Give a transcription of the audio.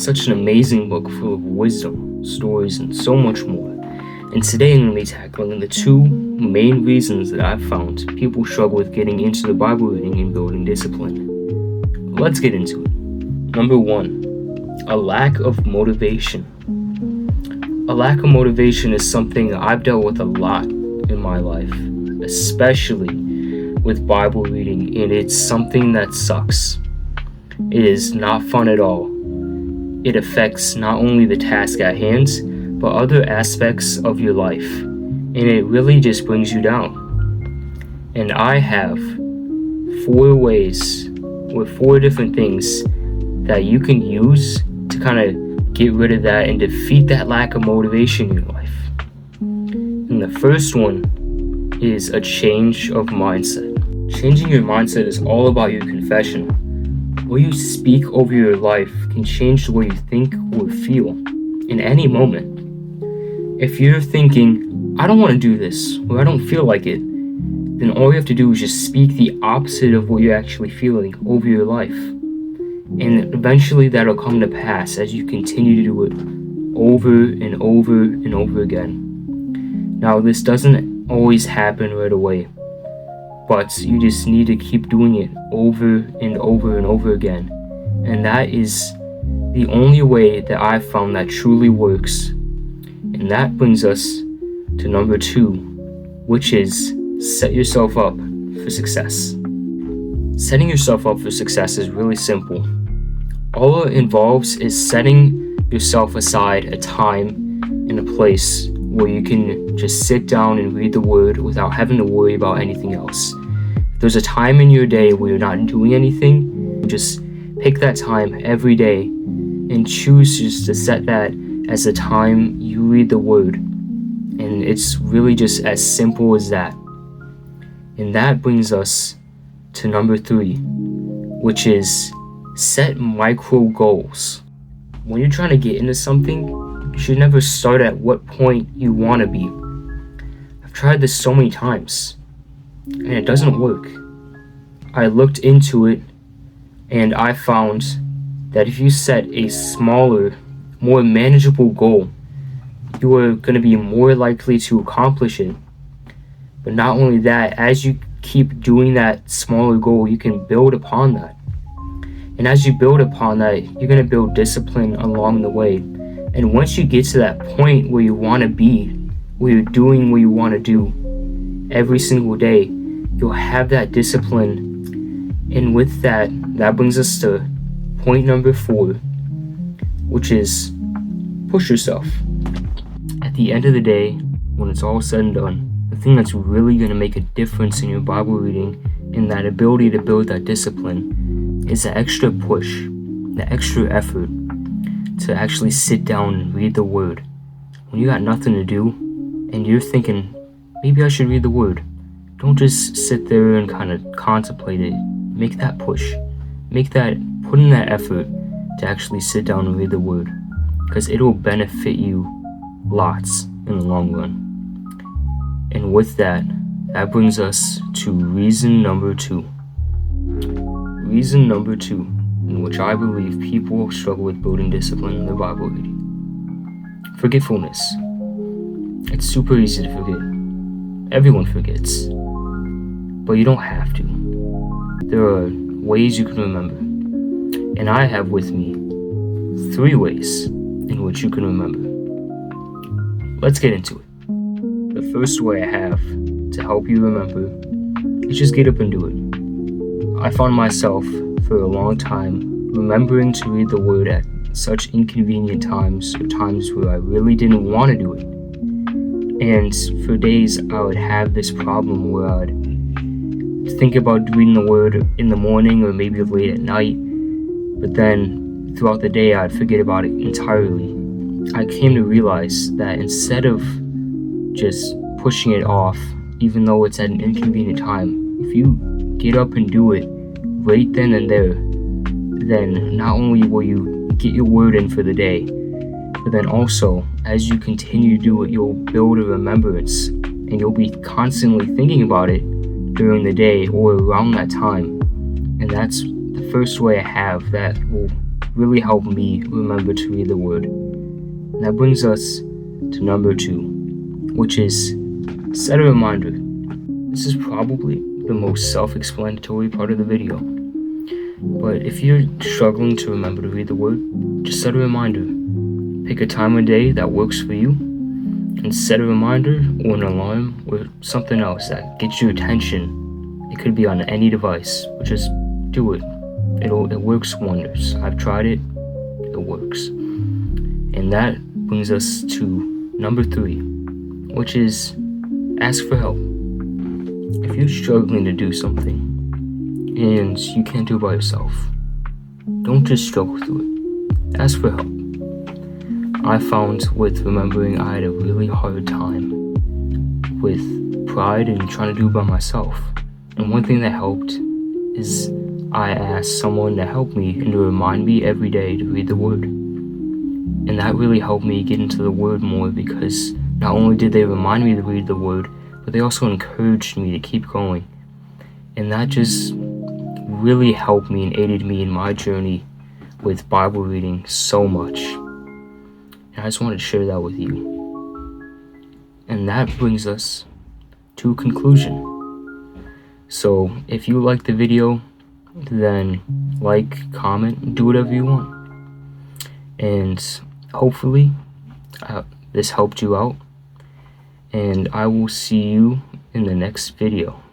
such an amazing book full of wisdom, stories, and so much more. And today I'm going to be tackling the two main reasons that I've found people struggle with getting into the Bible reading and building discipline. Let's get into it. Number 1, a lack of motivation. A lack of motivation is something I've dealt with a lot in my life, especially with Bible reading, and it's something that sucks. It is not fun at all. It affects not only the task at hand, but other aspects of your life, and it really just brings you down. And I have 4 ways or 4 different things that you can use to kind of get rid of that and defeat that lack of motivation in your life. And the first one is a change of mindset. Changing your mindset is all about your confession. What you speak over your life can change the way you think or feel in any moment. If you're thinking, I don't want to do this, or I don't feel like it, then all you have to do is just speak the opposite of what you're actually feeling over your life. And eventually that'll come to pass as you continue to do it over and over and over again. Now, this doesn't always happen right away, but you just need to keep doing it over and over and over again. And that is the only way that I've found that truly works. And that brings us to number 2, which is set yourself up for success. Setting yourself up for success is really simple. All it involves is setting yourself aside a time and a place where you can just sit down and read the Word without having to worry about anything else. If there's a time in your day where you're not doing anything, just pick that time every day and choose just to set that as the time you read the Word. And it's really just as simple as that. And that brings us to number 3, which is set micro goals. When you're trying to get into something, you should never start at what point you want to be. I've tried this so many times, and it doesn't work. I looked into it, and I found that if you set a smaller, more manageable goal, you are going to be more likely to accomplish it. But not only that, as you keep doing that smaller goal, you can build upon that. And as you build upon that, you're going to build discipline along the way. And once you get to that point where you want to be, where you're doing what you want to do every single day, you'll have that discipline. And with that, that brings us to point number 4, which is push yourself. At the end of the day, when it's all said and done, the thing that's really going to make a difference in your Bible reading and that ability to build that discipline is the extra push, the extra effort to actually sit down and read the Word. When you got nothing to do and you're thinking, maybe I should read the Word, don't just sit there and kind of contemplate it. Make that push. Put in that effort to actually sit down and read the Word, because it will benefit you lots in the long run. And with that brings us to reason number 2. Reason number 2, in which I believe people struggle with building discipline in their Bible reading. Forgetfulness. It's super easy to forget. Everyone forgets. But you don't have to. There are ways you can remember. And I have with me 3 ways in which you can remember. Let's get into it. The first way I have to help you remember is just get up and do it. I found myself for a long time remembering to read the Word at such inconvenient times, or times where I really didn't want to do it. And for days I would have this problem where I'd think about reading the Word in the morning or maybe late at night, but then throughout the day I'd forget about it entirely. I came to realize that instead of just pushing it off, even though it's at an inconvenient time, if you get up and do it right then and there, then not only will you get your Word in for the day, but then also, as you continue to do it, you'll build a remembrance, and you'll be constantly thinking about it during the day or around that time. And that's the first way I have that will really helped me remember to read the Word. And that brings us to number 2, which is set a reminder. This is probably the most self-explanatory part of the video. But if you're struggling to remember to read the Word, just set a reminder. Pick a time of day that works for you, and set a reminder or an alarm or something else that gets your attention. It could be on any device, but just do it. It works wonders. I've tried it. It works. And that brings us to number 3, which is ask for help. If you're struggling to do something and you can't do it by yourself, don't just struggle through it. Ask for help. I found with remembering I had a really hard time with pride and trying to do it by myself. And one thing that helped is I asked someone to help me and to remind me every day to read the Word. And that really helped me get into the Word more, because not only did they remind me to read the Word, but they also encouraged me to keep going. And that just really helped me and aided me in my journey with Bible reading so much. And I just wanted to share that with you. And that brings us to a conclusion. So if you like the video, then like, comment, do whatever you want. And hopefully this helped you out. And I will see you in the next video.